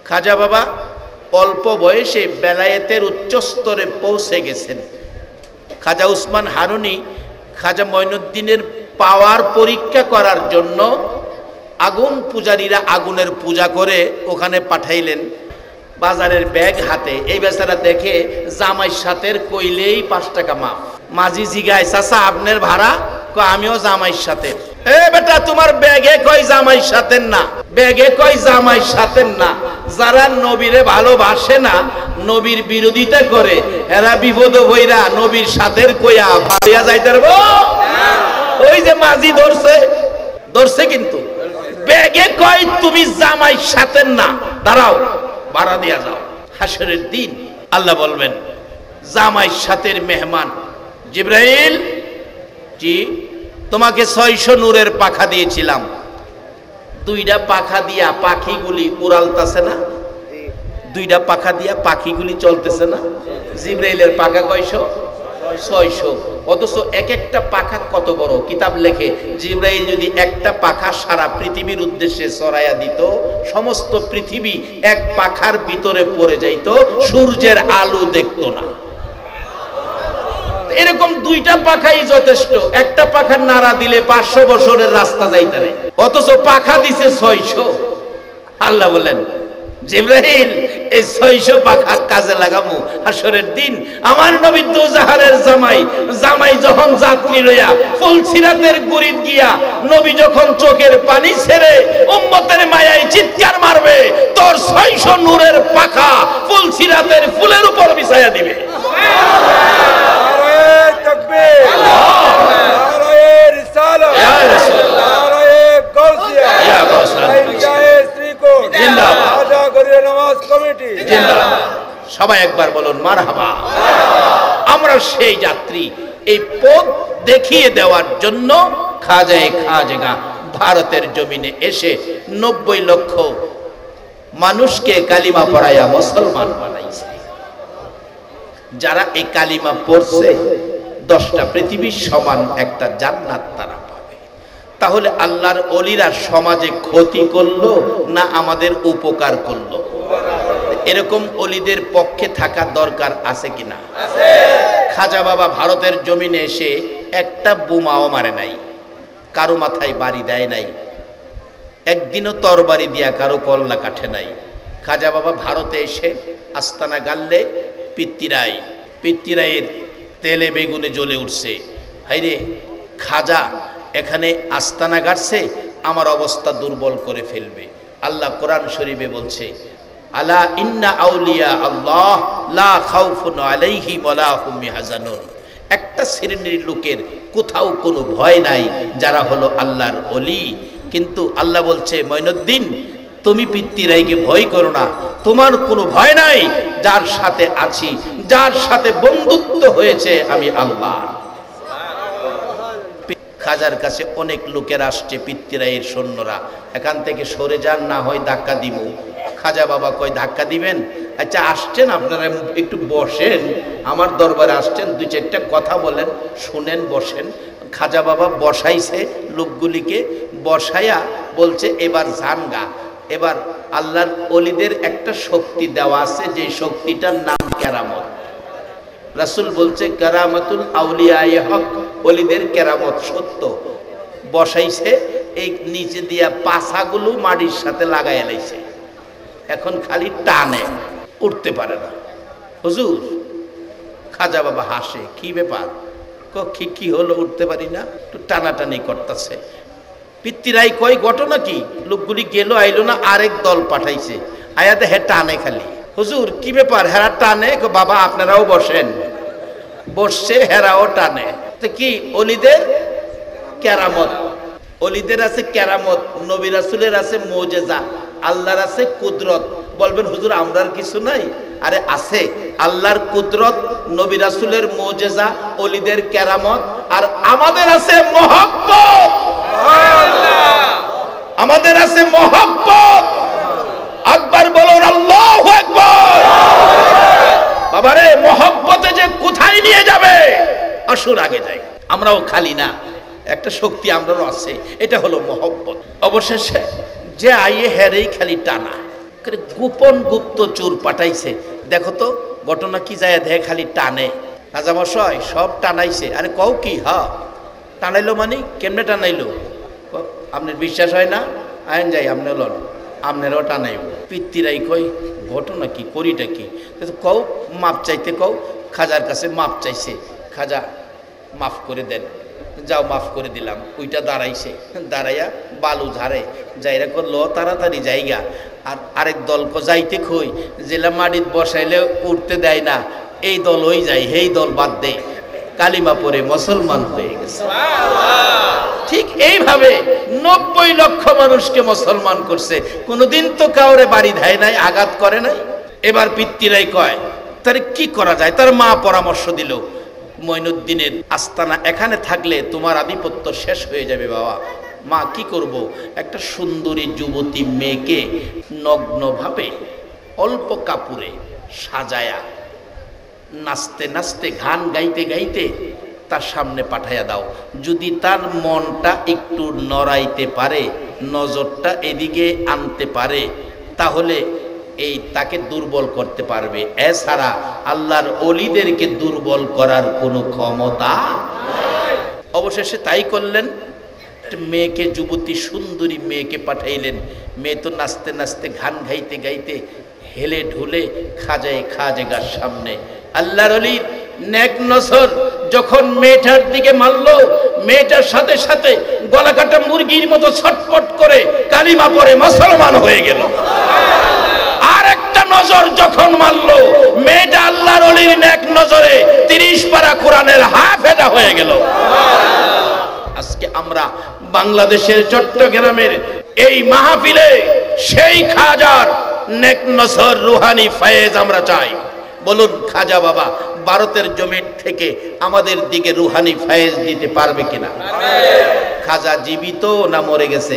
খাজা বাবা অল্প বয়সে বেলায়েতের উচ্চ স্তরে পৌঁছে গেছেন। খাজা উসমান হারুনি খাজা মঈনুদ্দিনের পাওয়ার পরীক্ষা করার জন্য আগুন পূজারীরা আগুনের পূজা করে ওখানে পাঠাইলেন। বাজারের ব্যাগ হাতে, এই বেচারা দেখে জামাই সাথের কইলেই 5 টাকা মাফ। মাঝি জিগায়, চাচা আপনার ভাড়া? আমিও জামাই সাথে। এ বেটা, তোমার ব্যাগে কই জামাই সাথে না, ব্যাগে কই জামাই সাথে না। যারা নবীরে ভালোবাসে না, নবীর বিরোধিতা করে, এরা বিপদ হইরা নবীর সাথের কইয়া ভাড়িয়া যাইতে পারবো। ওই যে মাঝি ধরছে কিন্তু ব্যাগে কই তুমি জামাই সাথে না, দাঁড়াও ভাড়া দিয়া যাও। হাসরের দিন আল্লাহ বলবেন, জামাই সাথের মেহমান জিবরাইল, জি তোমাকে 600 নূরের পাখা দিয়েছিলাম, 2টা পাখা দিয়া পাখিগুলি উড়ালতেছে না, 2টা পাখা দিয়া পাখিগুলি চলতেছে না। জিবরাইলের পাখা কয়শো? 600। অথচ এক একটা পাখা কত বড়। কিতাব লেখে জিবরাইল যদি একটা পাখা সারা পৃথিবীর উদ্দেশ্যে ছড়াইয়া দিত, সমস্ত পৃথিবী এক পাখার ভিতরে পড়ে যাইত, সূর্যের আলো দেখতো না। এরকম 2টা পাখাই যথেষ্ট। একটা পাখার নাড়া দিলে 500 বছরের রাস্তা যাইতে পারে, অথচ পাখা দিছে 600। আল্লাহ বলেন, জিবরাইল এই 600 পাখা কাজে লাগামু হাসরের দিন। আমার নবী দোজাহারের জামাই যখন যাত্রী লইয়া ফুলসিরাতের গুরিত গিয়া নবী যখন চোখের পানি ছেড়ে উম্মতের মায়ায় চিৎকার মারবে, তোর 600 নূরের পাখা ফুলসিরাতের ফুলের উপর বিছায়া দিবে। সবাই একবার বলুন মারহাবা। আমরা সেই যাত্রী, এই পথ দেখিয়ে দেওয়ার জন্য খাজায়ে খাজগা ভারতের জমিনে এসে 90 লক্ষ মানুষকে কালিমা পড়াইয়া মুসলমান বানাইছে। যারা এই কালিমা পড়ছে 10টা পৃথিবীর সমান একটা জান্নাত তারা পাবে। তাহলে আল্লাহর ওলিরা সমাজে ক্ষতি করলো না আমাদের উপকার করলো? এরকম ওলিদের পক্ষে থাকা দরকার আছে কিনা? খাজা বাবা ভারতের জমিনে এসে একটা বোমাও মারে নাই, কারো মাথায় বাড়ি দেয় নাই, একদিনও তরবারি দিয়া কারো কল্লা কাটে নাই। খাজা বাবা ভারতে এসে আস্তানা গাললে পিত্তিরাইয়ের তেলে বেগুনে জ্বলে উঠছে। হাইরে খাজা এখানে আস্তানা গাড়ছে, আমার অবস্থা দুর্বল করে ফেলবে। আল্লাহ কোরআন শরীফে বলছে, আলা ইন্না আউলিয়া আল্লাহ লা খাউফুন আলাইহিম ওয়ালা হুম ইয়াহজানুন। একটা শ্রেণীর লোকের কোথাও কোনো ভয় নাই, যারা হলো আল্লাহর ওলি। কিন্তু আল্লাহ বলছে, মঈনুদ্দিন তুমি পিত্তিরাইকে ভয় করো না, তোমার কোনো ভয় নাই, যার সাথে আছি, যার সাথে বন্ধুত্ব হয়েছে আমি আল্লাহ। খাজার কাছে অনেক লোকের আসছে, পিত্তিরাইয়ের সৈন্যরা, এখান থেকে সরে যান, না হয় ধাক্কা দিব। খাজা বাবা কয়, ধাক্কা দিবেন? আচ্ছা আসছেন আপনারা, একটু বসেন, আমার দরবারে আসছেন, 2-4টা কথা বলেন, শুনেন, বসেন। খাজা বাবা বসাইছে লোকগুলিকে, বসাইয়া বলছে, এবার জানগা, এবার আল্লাহর ওলিদের একটা শক্তি দেওয়া আছে, যে শক্তিটার নাম কেরামত। রাসূল বলছে, কেরামতুল আউলিয়ায়ে হক, ওলিদের কেরামত সত্য। বসাইছে, এই নিচে দিয়া পাছাগুলো মাটির সাথে লাগাইয়া লাইছে, এখন খালি টানে, উঠতে পারে না। হুজুর, খাজা বাবা হাসে, কি ব্যাপার? কি হলো, উঠতে পারি না, একটু টানাটানি করতেছে। পিত্তিরাই কয়, ঘটনা কি? লোকগুলি গেল, আইলো না, আরেক দল পাঠাইছে, আয়াতে হে টানে খালি। হুজুর কি ব্যাপার? হেরা টানে? বাবা আপনারাও বসেন। বসছে, হেরাও টানে। তো কি? অলিদের কেরামত। অলিদের আছে কেরামত, নবী রাসূলের আছে মুজিজা, আল্লাহর আছে কুদরত। বলবেন হুজুর আমরার কিছু নাই? আরে আছে, আল্লাহর কুদরত, নবী রাসূলের মুজিজা, অলিদের কেরামত, আর আমাদের আছে মহব্বত। আমাদের আছে মহব্বত। আকবার বলুন, আল্লাহু আকবার। বাবারে, মহব্বতে যে কোথায় নিয়ে যাবে, আসুন আগে যাই। আমরাও খালি না, একটা শক্তি আমরাও আছে, এটা হলো মহব্বত। অবশেষে যে আইয়ে হেরেই খালি টানা, গোপন গুপ্তচর পাঠাইছে, দেখো তো ঘটনা কি যায়, দেখ খালি টানে। রাজামশাই সব টানাইছে। আরে কও কি? হ্যাঁ টানাইলো মানে কেমনে টানাইলো? আপনার বিশ্বাস হয় না? আইন যাই আপনি লন, আপনারাও টানাইব। পিতৃরাই কই ঘটনা কি, করিটা কি? কও মাপ চাইতে কও। খাজার কাছে মাপ চাইছে, খাজা মাফ করে দেন। যাও মাফ করে দিলাম। ওইটা দাঁড়াইছে, দাঁড়াইয়া বালু ঝাড়ে, যাইরা করলো তাড়াতাড়ি জায়গা। আর আরেক দল যাইতে কই, জেলা মাটিত বসাইলে উঠতে দেয় না, এই দল ওই যায়, এই দল বাদ দে, কালিমা পরে মুসলমান হয়ে গেছে। ঠিক এইভাবে 90 লক্ষ মানুষকে মুসলমান করছে। কোনোদিন তো কাউরে বাড়ি ধায় নাই, আঘাত করে নাই। এবার পিতৃরাই কয় তারে কি করা যায়? তার মা পরামর্শ দিল, মঈনুদ্দিনের আস্তানা এখানে থাকলে তোমার আধিপত্য শেষ হয়ে যাবে বাবা। মা কি করব? একটা সুন্দরী যুবতী মেয়েকে নগ্নভাবে অল্প কাপড়ে সাজায়া নাচতে নাচতে গান গাইতে গাইতে তার সামনে পাঠাইয়া দাও। যদি তার মনটা একটু নড়াইতে পারে, নজরটা এদিকে আনতে পারে, তাহলে এই তাকে দুর্বল করতে পারবে। এছাড়া আল্লাহর ওলিদেরকে দুর্বল করার কোনো ক্ষমতা নাই। অবশেষে তাই করলেন। মেয়েকে, যুবতী সুন্দরী মেয়েকে পাঠাইলেন। মেয়ে তো নাচতে নাচতে গান গাইতে গাইতে হেলে ঢুলে খাজেগার সামনে। আল্লাহর ওলির নেক নজর যখন মেয়েটার দিকে মারলো, মেয়েটার সাথে সাথে গলা কাটা মুরগির মতো ছটফট করে কালিমা পড়ে মুসলমান হয়ে গেল। আর একটা নজর যখন মারলো, মেয়েটা আল্লাহর ওলির নেক নজরে 30 পারা কোরআনের হাফেজা হয়ে গেল। আজকে আমরা বাংলাদেশের চট্টগ্রামের এই মাহফিলে সেই খাজার নেক নজর রুহানি ফয়েজ আমরা চাই। বলুন খাজা বাবা ভারতের জমিন থেকে আমাদের দিকে রুহানি ফয়েজ দিতে পারবে কিনা? খাজা জীবিত না মরে গেছে?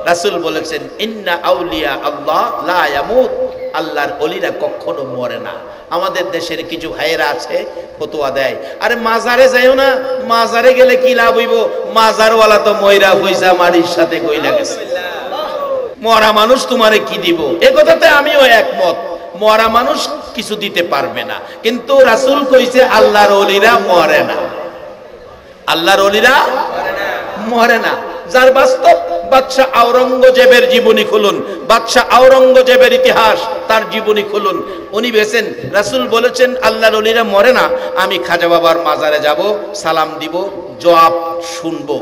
রাসূল বলেছেন ইন্না আউলিয়া আল্লাহ লা ইয়ামুত, আল্লাহর ওলিরা কখনো মরে না। আমাদের দেশের কিছু ভাইয়েরা আছে ফতোয়া দেয়, আরে মাজারে যাইও না, মাজারে গেলে কি লাভ হইব? মাজারওয়ালা তো ময়রা পয়সা মাটির সাথে কইলা গেছে, মরা মানুষ তোমারে কি দিব? এ কথাতে আমিও একমত, মরা মানুষ কিছু দিতে পারবে না। কিন্তু রাসূল কইছে আল্লাহর ওলিরা মরে না, আল্লাহর ওলিরা মরে না। যার বাস্তব বাদশাহ আওরঙ্গজেবের জীবনী খুলুন, বাদশাহ আওরঙ্গজেবের ইতিহাস, তার জীবনী খুলুন। উনি বলেছেন, রাসূল বলেছেন আল্লাহর ওলিরা মরে না। আমি খাজা বাবার মাজারে যাব, সালাম দিব, জবাব শুনবো।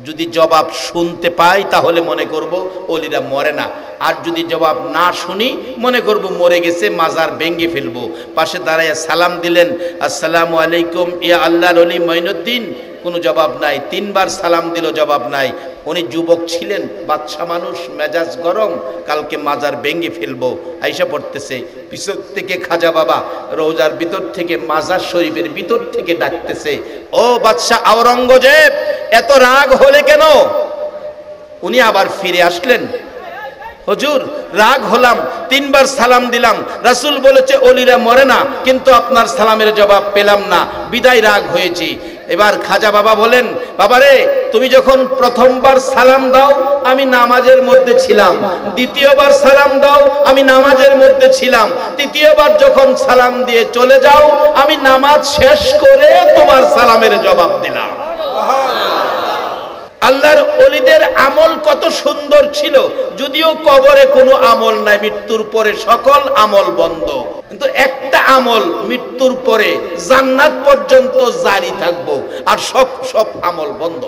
যদি জবাব শুনতে পাই তাহলে মনে করব ওলিরা মরে না, আর যদি জবাব না শুনি মনে করব মরে গেছে, মাজার ভেঙে ফেলবো। পাশে দাঁড়াইয়া সালাম দিলেন, আসসালামু আলাইকুম ইয়া আল্লাহর ওলি মঈনুদ্দিন। কোনো জবাব নাই। 3 বার সালাম দিল, জবাব নাই। উনি যুবক ছিলেন, বাদশা মানুষ, মেজাজ গরম, কালকে মাজার ভেঙে ফেলবো। আইসা পড়তেছে পিছন থেকে খাজা বাবা রোজার ভিতর থেকে, মাজার শরীফের ভিতর থেকে ডাকতেছে, ও বাদশা আওরঙ্গজেব, এত রাগ হলে কেন? উনি আবার ফিরে আসলেন, হুজুর রাগ হলাম, 3 বার সালাম দিলাম, রাসূল বলেছে ওলিরা মরে না, কিন্তু আপনার সালামের জবাব পেলাম না, বিদায় রাগ হয়েছি। এবার খাজা বাবা বলেন, বাবারে তুমি যখন প্রথমবার সালাম দাও আমি নামাজের মধ্যে ছিলাম, দ্বিতীয়বার সালাম দাও আমি নামাজের মধ্যে ছিলাম, তৃতীয়বার যখন সালাম দিয়ে চলে যাও আমি নামাজ শেষ করে তোমার সালামের জবাব দিলাম। আল্লাহর ওলিদের আমল কত সুন্দর ছিল, যদিও কবরে কোনো আমল নাই, মৃত্যুর পরে সকল আমল বন্ধ, কিন্তু একটা আমল মৃত্যুর পরে জান্নাত পর্যন্ত জারি থাকবো, আর সব আমল বন্ধ।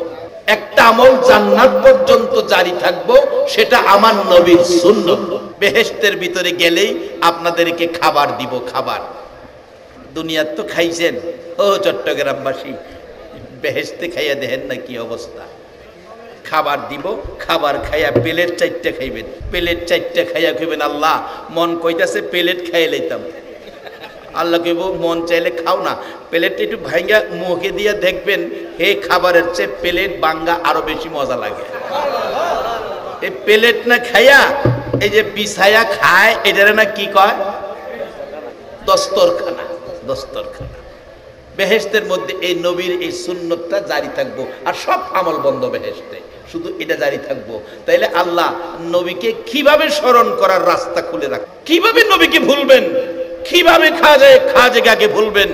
একটা আমল জান্নাত পর্যন্ত জারি থাকবো, সেটা আমার নবীর সুন্নাত। বেহেশতের ভিতরে গেলেই আপনাদেরকে খাবার দিব, খাবার। দুনিয়ার তো খাইছেন, ও চট্টগ্রামবাসী, বেহেশতে খাইয়া দেখেন না কি অবস্থা। খাবার দিব, খাবার খাইয়া প্লেট 4টা খাইবেন, প্লেট 4টা খাইয়া খাইবেন, আল্লাহ মন কইতাছে প্লেট খাইয়ে লইতাম। আল্লাহ কইব মন চাইলে খাও না, প্লেটটা একটু ভাঙ্গা মুখে দিয়ে দেখবেন, হে খাবারের চেয়ে প্লেট ভাঙ্গা আরো বেশি মজা লাগে। এই প্লেট না খাইয়া এই যে বিছায়া খায়, এটারে না কি কয়? দস্তরখানা। দস্তরখানা। বেহেশতের মধ্যে এই নবীর এই সুন্নতটা জারি থাকবো, আর সব আমল বন্ধ বেহেশতে, শুধু এটা জারি থাকবো। তাইলে আল্লাহ নবীকে কিভাবে স্মরণ করার রাস্তা খুলে রাখ, কিভাবে নবীকে ভুলবেন, কিভাবে খাজেগাকে ভুলবেন,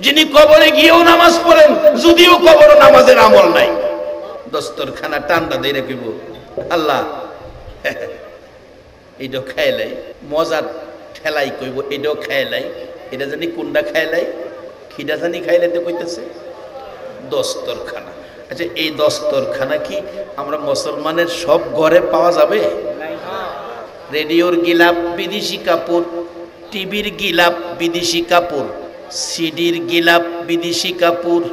যিনি কবরে গিয়েও নামাজ পড়েন, যদিও কবর নামাজের আমল নাই, দস্তরখানা টান্ডা দিয়ে রাখিব আল্লাহ এইটাও খাইলাই, মজার ঠেলাই কইব এটাও খাইলাই, এটা জানি কোনটা খাইলাই, খিদা জানি খাইলাইতে কইতেছে দস্তরখানা। আচ্ছা, এই দস্তরখানা কি আমরা মুসলমানের সব ঘরে পাওয়া যাবে? রেডিওর গিলাপ বিদেশি কাপড়, টিভির গিলাপ বিদেশি কাপড়, সিডির গিলাপ বিদেশি কাপড়,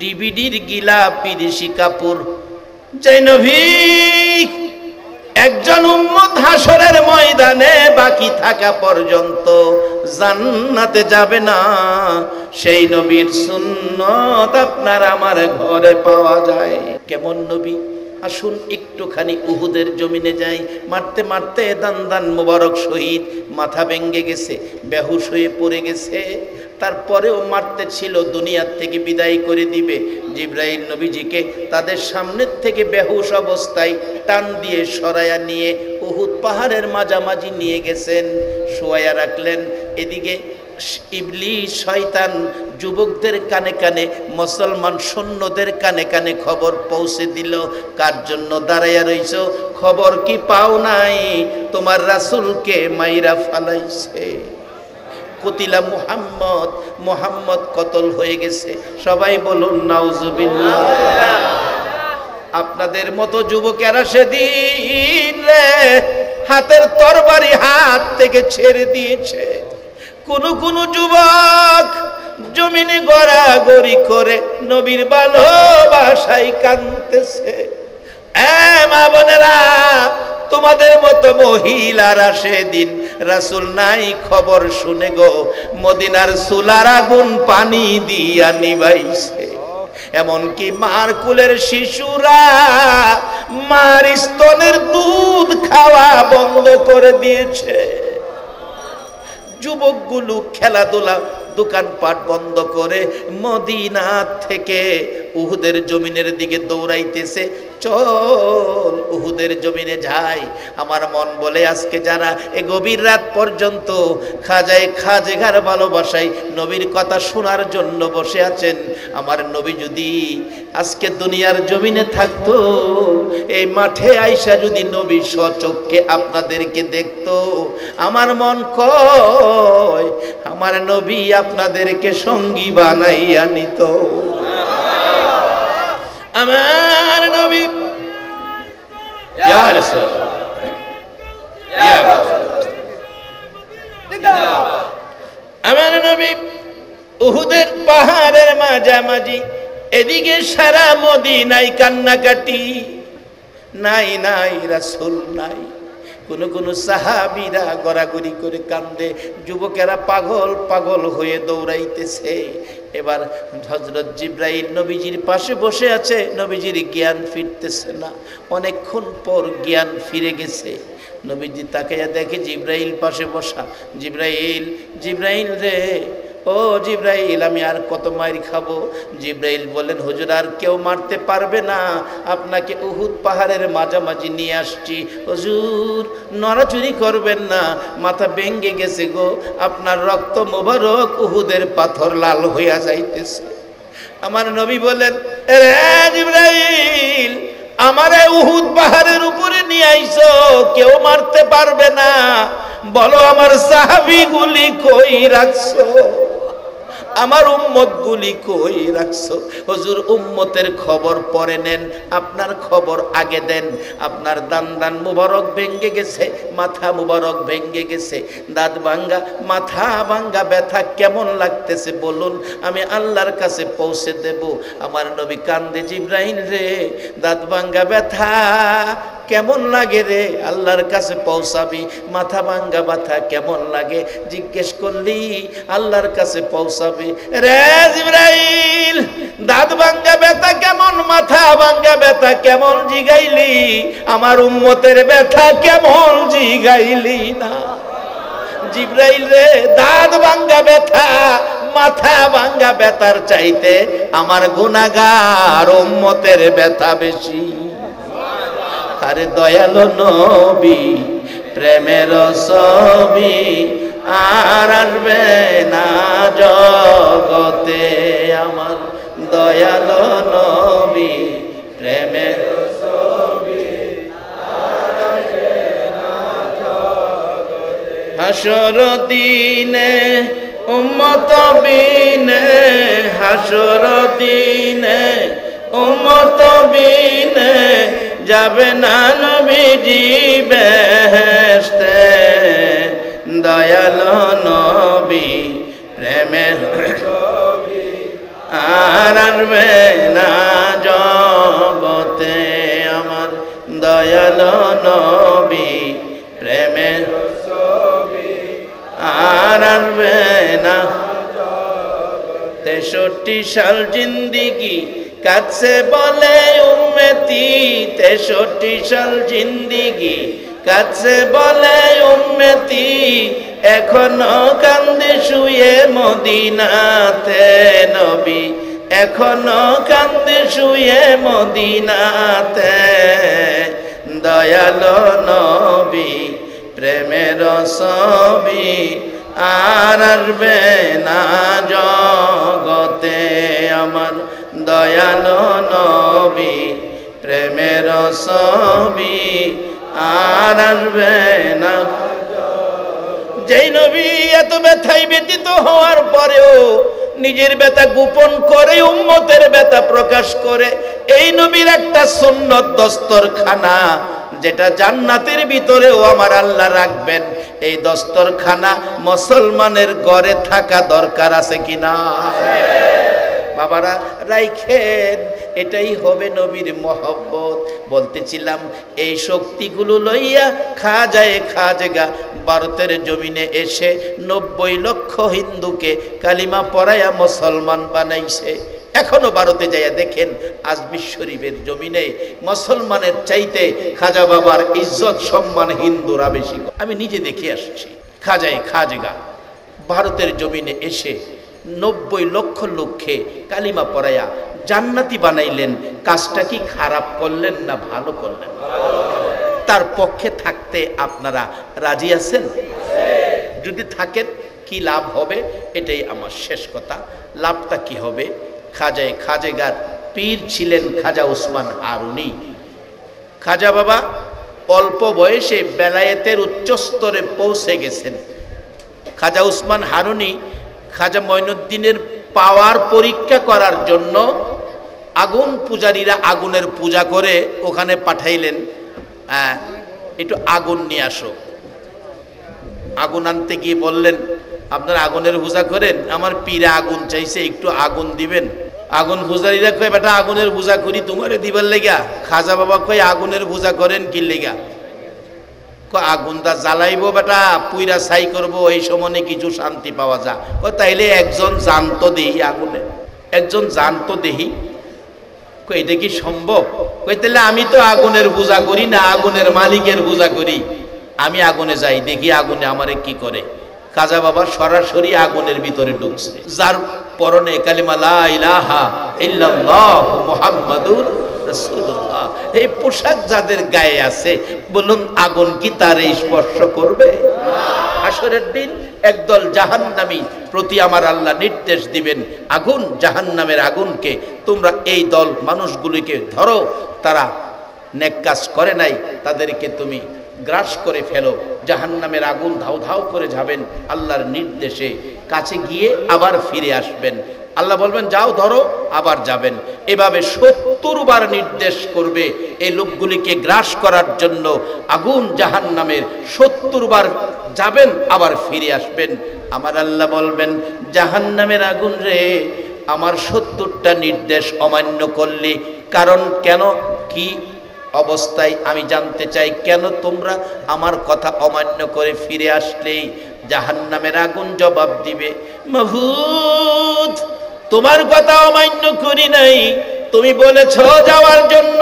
ডিভিডির গিলাপ বিদেশি কাপড়। যে নবী একজন উম্মত হাসরের ময়দানে বাকি থাকা পর্যন্ত জান্নাতে যাবে না, সেই নবীর সুন্নত আপনার আমার ঘরে পাওয়া যায়। কেমন নবী? আসুন একটুখানি উহুদের জমিনে যাই। মারতে মারতে দান দান মোবারক শহীদ, মাথা ভেঙে গেছে, বেহুশ হয়ে পড়ে গেছে, তারপরেও মারতে ছিল, দুনিয়ার থেকে বিদায় করে দিবে। জিবরাইল নবীজিকে তাদের সামনের থেকে বেহুশ অবস্থায় টান দিয়ে সরায়া নিয়ে উহুদ পাহাড়ের মাঝামাঝি নিয়ে গেছেন, শোয়ায়া রাখলেন। এদিকে ইবলিস শয়তান যুবকদের কানে কানে, মুসলমান সৈন্যদের কানে কানে খবর পৌঁছে দিল, কার জন্য দাঁড়াইয়া রইছো, খবর কি পাও নাই, তোমার রাসূলকে মাইরা ফালাইছে, কতিলা মুহাম্মদ, মুহাম্মদ কতল হয়ে গেছে। সবাই বলুন নাউজুবিল্লাহ। আপনাদের মতো যুবকেরা সেদিন হাতের তরবারি হাত থেকে ছেড়ে দিয়েছে। কোন যুবক জমিনে গড়াগড়ি করে নবীর ভালোবাসায় কাঁদতেছে। মা বোনেরা, তোমাদের মতো মহিলারা সেদিন রাসূল নাই খবর শুনে গো মদিনার চুলার আগুন পানি দিয়া নিভাইছে। এমনকি মার কুলের শিশুরা মার স্তনের দুধ খাওয়া বন্ধ করে দিয়েছে। যুবকগুলো খেলাধুলা, দোকানপাট বন্ধ করে মদিনা থেকে উহুদের জমিনের দিকে দৌড়াইতেছে। চল উহুদের জমিনে যাই। আমার মন বলে আজকে যারা এ গভীর রাত পর্যন্ত খাজেগার ভালোবাসায় নবীর কথা শোনার জন্য বসে আছেন, আমার নবী যদি আজকে দুনিয়ার জমিনে থাকতো, এই মাঠে আইসা যদি নবী স্বচক্ষে আপনাদেরকে দেখতো, আমার মন কয় আমার নবী আপনাদেরকে সঙ্গী বানাইয়া নিত। আমার নবী আমার নবী উহুদের পাহাড়ের মাঝামাঝি, এদিকে সারা মদিনায় কান্নাকাটি, নাই নাই রাসূল নাই। কোন সাহাবীরা গড়াগড়ি করে কান্দে, যুবকেরা পাগল পাগল হয়ে দৌড়াইতেছে। এবার হযরত জিবরাইল নবীজির পাশে বসে আছে, নবীজির জ্ঞান ফিরতেছে না, অনেকক্ষণ পর জ্ঞান ফিরে গেছে। নবীজি তাকাইয়া দেখে জিবরাইল পাশে বসা। জিবরাইল রে, ও জিবরাইল, আমি আর কত মাইর খাবো? জিবরাইল বলেন, হুজুর আর কেউ মারতে পারবে না, আপনাকে উহুদ পাহাড়ের মাঝামাঝি নিয়ে আসছি। হুজুর নড়াচুরি করবেন না, মাথা ভেঙে গেছে গো, আপনার রক্ত মোবারক উহুদের পাথর লাল হইয়া যাইতেছে। আমার নবী বলেন, রে জিবরাইল, আমারে উহুদ পাহাড়ের উপরে নিয়ে আইছো, কেউ মারতে পারবে না, বলো আমার সাহাবীগুলি কই রাখছো, আমার উম্মত গুলি কই রাখছো? হুজুর উম্মতের খবর পরে নেন, আপনার খবর আগে দেন। আপনার দান মুবারক ভেঙে গেছে, মাথা মুবারক ভেঙে গেছে, দাঁত ভাঙ্গা, মাথা ভাঙ্গা, ব্যথা কেমন লাগতেছে বলুন, আমি আল্লাহর কাছে পৌঁছে দেব। আমার নবী কান্দে, জিবরাইল রে, দাঁত ভাঙ্গা ব্যথা কেমন লাগে রে? আল্লাহর কাছে পৌঁছাবি, মাথা ভাঙ্গা ব্যথা কেমন লাগে জিজ্ঞেস করলি, আল্লাহর কাছে পৌঁছাবি। রে জিবরাইল, দাঁত ভাঙ্গা ব্যথা কেমন, মাথা ভাঙ্গা ব্যথা কেমন জিগাইলি, আমার উম্মতের ব্যথা কেমন জিগাইলি না। জিবরাইল রে, দাঁত ভাঙ্গা ব্যথা, মাথা ভাঙ্গা ব্যথার চাইতে আমার গুনাহগার উম্মতের ব্যথা বেশি। আরে দয়ালু নবী প্রেমের ছবি আর আসবে না জগতে, আমার দয়ালু নবী প্রেমের ছবি আর আসবে না জগতে। হাসর দিনে উম্মত বিনে, হাসর দিনে উম্মত বিনে যাবে না নবীজি বেহেশতে, দয়ালু নবী প্রেমের ছবি আর আসবে না জগতে, আমার দয়ালু নবী প্রেমের ছবি আর আসবে না। 63 সাল জিন্দিগি কাছে বলে উম্মতি, 63 সাল জিন্দিগি কাছে বলে উম্মতি, এখনো কান্দে শুয়ে মদিনাতে নবী, এখনো কান্দে শুয়ে মদিনাতে, দয়ালু নবী প্রেমের ছবি আর আসবে না জগতে, আমার দয়ালু নবী প্রেমের ছবি আর আসবে না। যেই নবী এত ব্যথায় ব্যতীত হওয়ার পরেও নিজের ব্যথা গোপন করে উম্মতের ব্যথা প্রকাশ করে, এই নবীর একটা সুন্নত দস্তরখানা যেটা জান্নাতের ভিতরেও আমার আল্লাহ রাখবেন। এই দস্তরখানা মুসলমানের ঘরে থাকা দরকার আছে কিনা? বাবারা রাইখেন, এটাই হবে নবীর মহব্বত। বলতেছিলাম এই শক্তিগুলো লইয়া খাজেগা ভারতের জমিনে এসে 90 লক্ষ হিন্দুকে কালিমা পড়াইয়া মুসলমান বানাইছে। এখনো ভারতে যাইয়া দেখেন আজমির শরীফের জমিনে মুসলমানের চাইতে খাজা বাবার ইজ্জত সম্মান হিন্দুরা বেশি। আমি নিজে দেখে আসছি। খাজেগা ভারতের জমিনে এসে 90 লক্ষ লোককে কালিমা পড়াইয়া জান্নাতি বানাইলেন। কাজটা কি খারাপ করলেন না ভালো করলেন? তার পক্ষে থাকতে আপনারা রাজি আছেন? যদি থাকেন কি লাভ হবে, এটাই আমার শেষ কথা। লাভটা কি হবে? খাজেগার পীর ছিলেন খাজা উসমান হারুনি। খাজা বাবা অল্প বয়সে বেলায়েতের উচ্চ স্তরে পৌঁছে গেছেন। খাজা উসমান হারুনি খাজা মঈনুদ্দিনের পাওয়ার পরীক্ষা করার জন্য আগুন পূজারীরা আগুনের পূজা করে ওখানে পাঠাইলেন, একটু আগুন নিয়ে আসো। আগুন আনতে গিয়ে বললেন, আপনারা আগুনের পূজা করেন, আমার পীরে আগুন চাইছে, একটু আগুন দিবেন। আগুন পূজারীরা কয়, বেটা আগুনের পূজা করি তোমারে দিবার লেগা। খাজা বাবা কয়, আগুনের পূজা করেন কি লেগা? আগুনটা জ্বালাইবো বেটা, পুইরা ছাই করবো, এই সময় কিছু শান্তি পাওয়া যায়। তাইলে একজন জানতো দেহি আগুনে, একজন জানতো দেহি। এটা কি সম্ভব? তাহলে আমি তো আগুনের পূজা করি না, আগুনের মালিকের পূজা করি। আমি আগুনে যাই, দেখি আগুনে আমারে কি করে। খাজা বাবা সরাসরি আগুনের ভিতরে ঢুকছে। যার পরনে কালিমা লা ইলাহা ইল্লাল্লাহ মুহাম্মাদুর রাসূলুল্লাহ, এই পোশাক যাদের গায়ে আছে, বলুন আগুন কি তার স্পর্শ করবে? হাসরের দিন একদল জাহান্নামী প্রতি আমার আল্লাহ নির্দেশ দিবেন, আগুন জাহান্নামের আগুনকে তোমরা এই দল মানুষগুলিকে ধরো, তারা নেক কাজ করে নাই, তাদেরকে তুমি গ্রাস করে ফেলো। জাহান্নামের আগুন ধাউ ধাউ করে যাবেন আল্লাহর নির্দেশে, কাছে গিয়ে আবার ফিরে আসবেন। আল্লাহ বলবেন যাও ধরো, আবার যাবেন। এভাবে 70 বার নির্দেশ করবে এই লোকগুলিকে গ্রাস করার জন্য। আগুন জাহান্নামের 70 বার যাবেন, আবার ফিরে আসবেন। আমার আল্লাহ বলবেন, জাহান্নামের আগুন রে, আমার 70টা নির্দেশ অমান্য করলি, কারণ কেন, কি অবস্থায় আমি জানতে চাই, কেন তোমরা আমার কথা অমান্য করে ফিরে আসলেই? জাহান্নামের আগুন জবাব দিবে, মাবুদ তোমার কথা অমান্য করি নাই, তুমি বলেছ যাওয়ার জন্য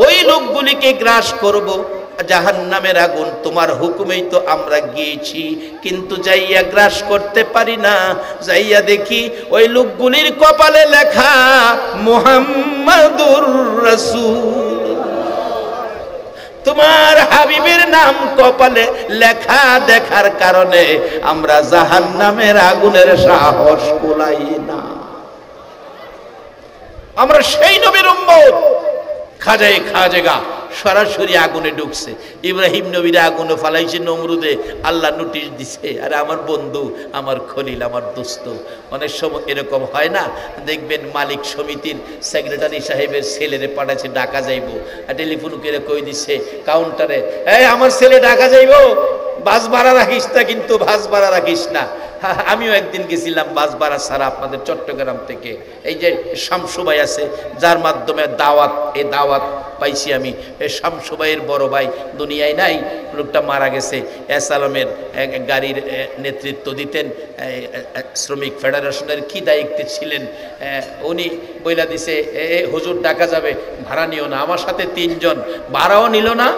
ওই লোকগুলিকে গ্রাস করব। জাহান্নামের আগুন তোমার হুকুমেই তো আমরা গিয়েছি, কিন্তু যাইয়া গ্রাস করতে পারি না। যাইয়া দেখি ওই লোকগুলির কপালে লেখা মুহাম্মাদুর রাসূল, তোমার হাবিবের নাম কপালে লেখা দেখার কারণে আমরা জাহান্নামের আগুনের সাহস কুলাই না। আমরা সেই নবীর উম্মত। খাজায়ে খাজেগা সরাসরি আগুনে ঢুকছে। ইব্রাহিম নবীর আগুনে ফালাইছে নমরুদে, আল্লাহ নোটিশ দিছে। আর আমার বন্ধু, আমার খলিল, আমার দোস্ত, অনেক সময় এরকম হয় না, দেখবেন মালিক সমিতির সেক্রেটারি সাহেবের ছেলেরে পাঠাচ্ছে ডাকা যাইব, আর টেলিফোন করে কই দিছে কাউন্টারে, এই আমার ছেলে ডাকা যাইব, বাস ভাড়া রাখিস না, কিন্তু বাস ভাড়া রাখিস না। আমিও একদিন গেছিলাম বাস ভাড়া ছাড়া আপনাদের চট্টগ্রাম থেকে। এই যে শামসু ভাই আছে, যার মাধ্যমে দাওয়াত, এই দাওয়াত পাইছি আমি। এই শামসু ভাইয়ের বড় ভাই দুনিয়ায় নাই, লোকটা মারা গেছে। এস আলমের গাড়ির নেতৃত্ব দিতেন, শ্রমিক ফেডারেশনের কি দায়িত্বে ছিলেন উনি। বইলা দিছে হুজুর ডাকা যাবে, ভাড়া নিও না। আমার সাথে 3 জন, ভাড়াও নিল না।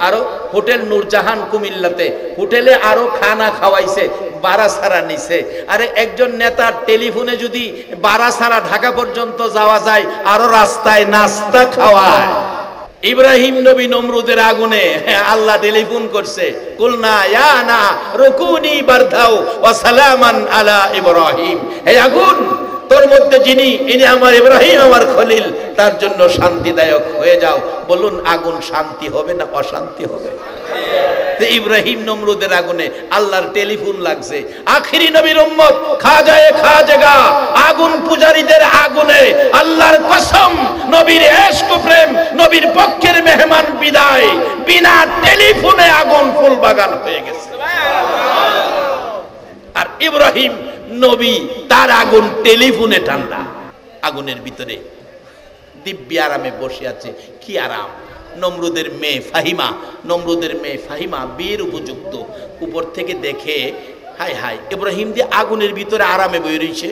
আরো হোটেল নূরজাহান কুমিল্লাতে, হোটেলে আরো খানা খাওয়াইছে, বারা ছাড়া নিছে। আরে একজন নেতার টেলিফোনে যদি বারা ছাড়া ঢাকা পর্যন্ত যাওয়া যায়, আরো রাস্তায় নাস্তা খাওয়ায়। ইব্রাহিম নবী নমরুদের আগুনে আল্লাহ টেলিফোন করছে, কুলনা ইয়া না রুকুনি বারদাও ওয়া সালামান আলা ইব্রাহিম, হে আগুন তোর মধ্যে যিনি, ইনি আমার ইব্রাহিম, আমার খলিল, তার জন্য শান্তিদায়ক হয়ে যাও। বলুন আগুন শান্তি হবে না অশান্তি হবে? ইব্রাহিম নমরুদের আগুনে আল্লাহর টেলিফোন লাগছে। আখিরি নবীর উম্মত খাজায়ে খাজেগা আগুন পূজারীদের আগুনে, আল্লাহর কসম, নবীর ইশক প্রেম, নবীর পক্ষের মেহমান বিদায়, বিনা টেলিফোনে আগুন ফুল বাগান হয়ে গেছে। আর ইব্রাহিম নবী, তার আগুন টেলিফোনে ঠান্ডা। আগুনের ভিতরে দিব্যি আরামে বসে আছে। কি আরাম! নমরুদের মেয়ে ফাহিমা, নমরুদের মেয়ে ফাহিমা বিয়ের উপযুক্ত। উপর থেকে দেখে হায় হায়, ইব্রাহিম দিয়ে আগুনের ভিতরে আরামে বই রয়েছে,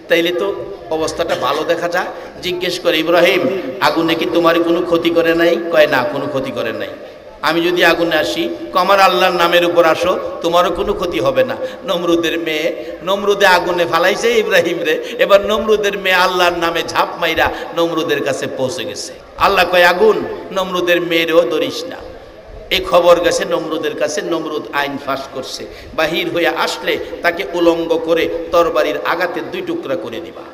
তাইলে তো অবস্থাটা ভালো দেখা যায়। জিজ্ঞেস করে, ইব্রাহিম আগুনে কি তোমার কোনো ক্ষতি করে নাই? কয় না, কোনো ক্ষতি করে নাই। আমি যদি আগুনে আসি, আমার আল্লাহর নামের উপর আসো, তোমারও কোনো ক্ষতি হবে না। নমরুদের মেয়ে, নমরুদে আগুনে ফালাইছে ইব্রাহিম রে, এবার নমরুদের মেয়ে আল্লাহর নামে ঝাঁপ মাইরা নমরুদের কাছে পৌঁছে গেছে। আল্লাহ কয়, আগুন নমরুদের মেয়েরও ধরিস না। এই খবর গেছে নমরুদের কাছে। নমরুদ আইন ফাঁস করছে, বাহির হয়ে আসলে তাকে উলঙ্গ করে তরবারির আঘাতে 2 টুকরা করে দিবা।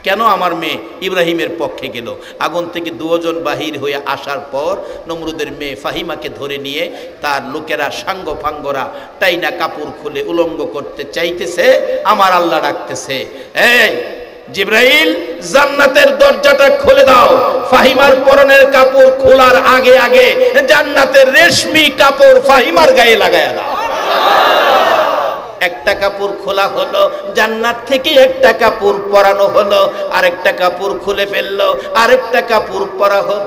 কেন আমার মেয়ে ইব্রাহিমের পক্ষে গেল? আগুন থেকে 2 জন বাহির হয়ে আসার পর নমরুদের মেয়ে ফাহিমাকে ধরে নিয়ে তার লোকেরা, সাঙ্গ ফাঙ্গরা টাইনা কাপড় খুলে উলঙ্গ করতে চাইতেছে। আমার আল্লাহ ডাকতেছে, এই জিবরাইল, জান্নাতের দরজাটা খুলে দাও। ফাহিমার পরনের কাপড় খোলার আগে আগে জান্নাতের রেশমি কাপড় ফাহিমার গায়ে লাগায়া দাও। একটা কাপড় খোলা হলো, জান্নাত থেকে একটা কাপড় পরানো হলো, আরেকটা কাপড় খুলে ফেললো, আরেকটা কাপড়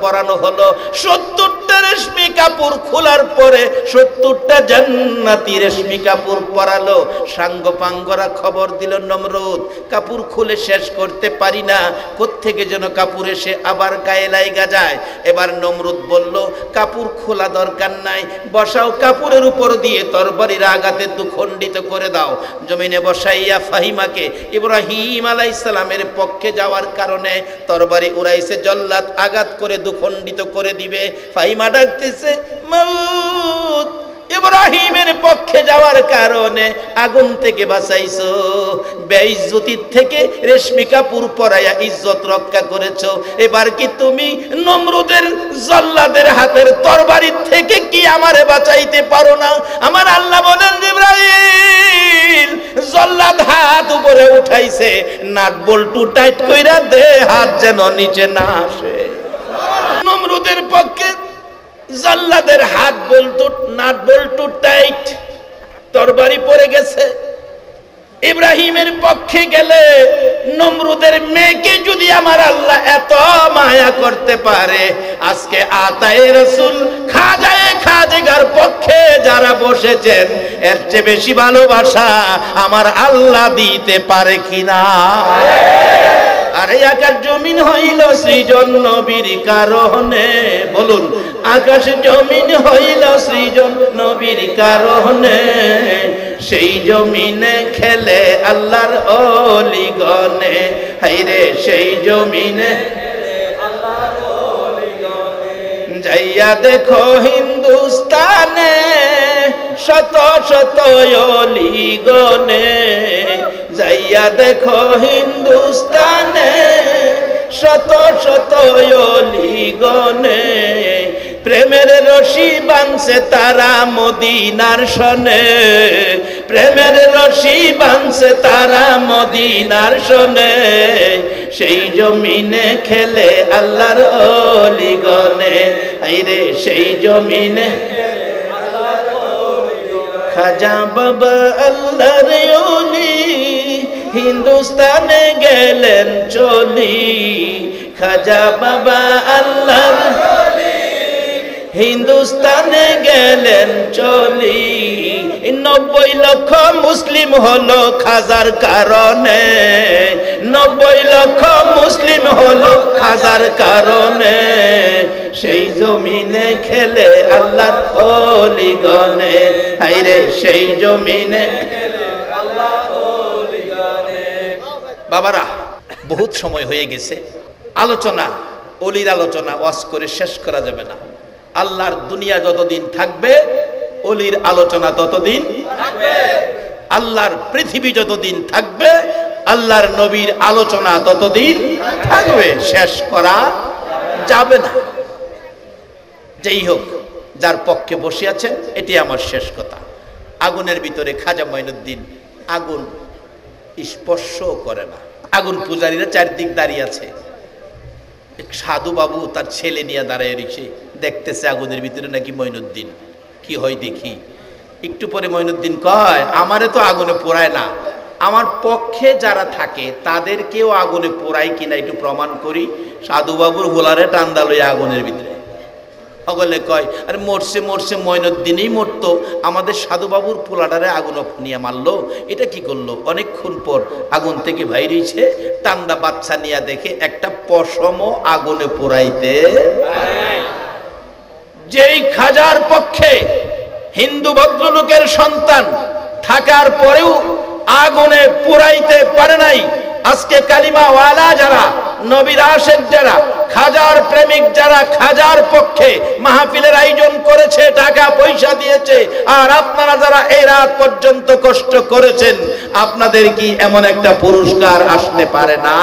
পরানো হলো। 70টা রেশমি কাপড় খোলার পরে 70টা জান্নাতি রেশমি কাপড় পরালো। সাঙ্গ পাঙ্গরা খবর দিল, নমরুদ কাপড় খুলে শেষ করতে পারি না, কোত্থেকে যেন কাপড় এসে আবার গায়ে লাইগা যায়। এবার নমরুদ বলল, কাপড় খোলা দরকার নাই, বসাও কাপড়ের উপর দিয়ে তরবারির আঘাতে দুখণ্ডিত করে দাও। জমিনে বসাইয়া ফাহিমাকে ইব্রাহিম আলাইহিস সালামের পক্ষে যাওয়ার কারণে তরবারি উড়াইছে, জল্লাদ আঘাত করে দুখণ্ডিত করে দিবে। ফাহিমা ডাকতেছে, মাউত, ইব্রাহিমের পক্ষে যাওয়ার কারণে আগুন থেকে বাঁচাইছো, বেইজ্জতির থেকে রেশমি কাপড় পরাইয়া ইজ্জত রক্ষা করেছো। এবার কি তুমি নমরুদের জল্লাদের হাতের তরবারি থেকে কি আমারে বাঁচাইতে পারো না? আমার আল্লাহ বলেন, জিবরাইল, জল্লাদ হাত উপরে উঠাইছে, নাট বল্টু টাইট কইরা দে, হাত যেন নিচে না আসে। নমরুদের পক্ষে জল্লাদের হাত বল্টু, নাট বল্টু টাইট, তরবারি পড়ে গেছে। ইব্রাহিমের পক্ষে গেলে নমরুদের মেয়েকে যদি আমার আল্লাহ এত মায়া করতে পারে, আজকে আতায়ে রাসূল খাজায়ে খাজেগার পক্ষে যারা বসেছেন, এর চেয়ে বেশি ভালোবাসা আমার আল্লাহ দিতে পারে কিনা? আরে আকাশ জমিন হইল সৃজন নবীর কারণে, বলুন আকাশ জমিন হইল সৃজন নবীর কারণে, সেই জমিনে খেলে আল্লাহর ওলিগণে, হাইরে সেই জমিনে যাইয়া দেখো হিন্দুস্তানে শত শত অলিগণে, যাইয়া দেখো হিন্দুস্তানে শত শত অলিগণে, প্রেমের রশি বাঁধছে তারা মদিনার সনে, প্রেমের রশি বাঁধছে তারা মদিনার সনে, সেই জমিনে খেলে আল্লাহর ওলিগণে, আইরে সেই জমিনে খাজা বাবা আল্লাহর ওলি হিন্দুস্তানে গেলেন চলি, খাজা বাবা আল্লাহর হিন্দুস্তানে গেলেন চলি, 90 লক্ষ মুসলিম হলো খাজার কারণে, 90 লক্ষ মুসলিম হলো খাজার কারণে, সেই জমিনে খেলে আল্লাহর ওলিগণে, হায়রে সেই জমিনে আল্লাহর ওলিগণে। বাবারা, বহুত সময় হয়ে গেছে, আলোচনা ওলির আলোচনা ওয়াজ করে শেষ করা যাবে না। আল্লাহর দুনিয়া যতদিন থাকবে ওলির আলোচনা ততদিন থাকবে, আল্লাহর পৃথিবী যতদিন থাকবে আল্লাহর নবীর আলোচনা ততদিন থাকবে, শেষ করা যাবে না। যেই হোক, যার পক্ষে বসে আছেন এটি আমার শেষ কথা। আগুনের ভিতরে খাজা মঈনুদ্দিন আগুন স্পর্শ করে না, আগুন পূজারীরা চারদিক দাঁড়িয়ে আছে, সাধু বাবু তার ছেলে নিয়ে দাঁড়ায় রয়েছে, দেখতেছে আগুনের ভিতরে নাকি মঈনুদ্দিন, কি হয় দেখি। একটু পরে মঈনুদ্দিন কয়, আমারে তো আগুনে পোড়ায় না, আমার পক্ষে যারা থাকে তাদেরকেও আগুনে পোড়ায় কিনা একটু প্রমাণ করি। সাধু বাবুর হোলারে টান্দা লইয়া আগুনের ভিতরে, সকলে কয় আরে মরছে মরছে মঈনুদ্দিনই মরতো, আমাদের সাধু বাবুর পোলাটারে আগুন নিয়ে মারলো, এটা কি করলো? অনেকক্ষণ পর আগুন থেকে বাইরেছে, টান্দা বাচ্চা নিয়ে দেখে একটা পশমও আগুনে পোড়াইতে। যেই খাজার পক্ষে হিন্দু ভদ্রলোকের সন্তান থাকার পরেও আগুনে পোড়াইতে পারে নাই, আজকে কালিমাওয়ালা যারা, নবীর আশিক যারা, খাজার প্রেমিক যারা খাজার পক্ষে মাহফিলের আয়োজন করেছে, টাকা পয়সা দিয়েছে, আর আপনারা যারা এই রাত পর্যন্ত কষ্ট করেছেন, আপনাদের কি এমন একটা পুরস্কার আসতে পারে না?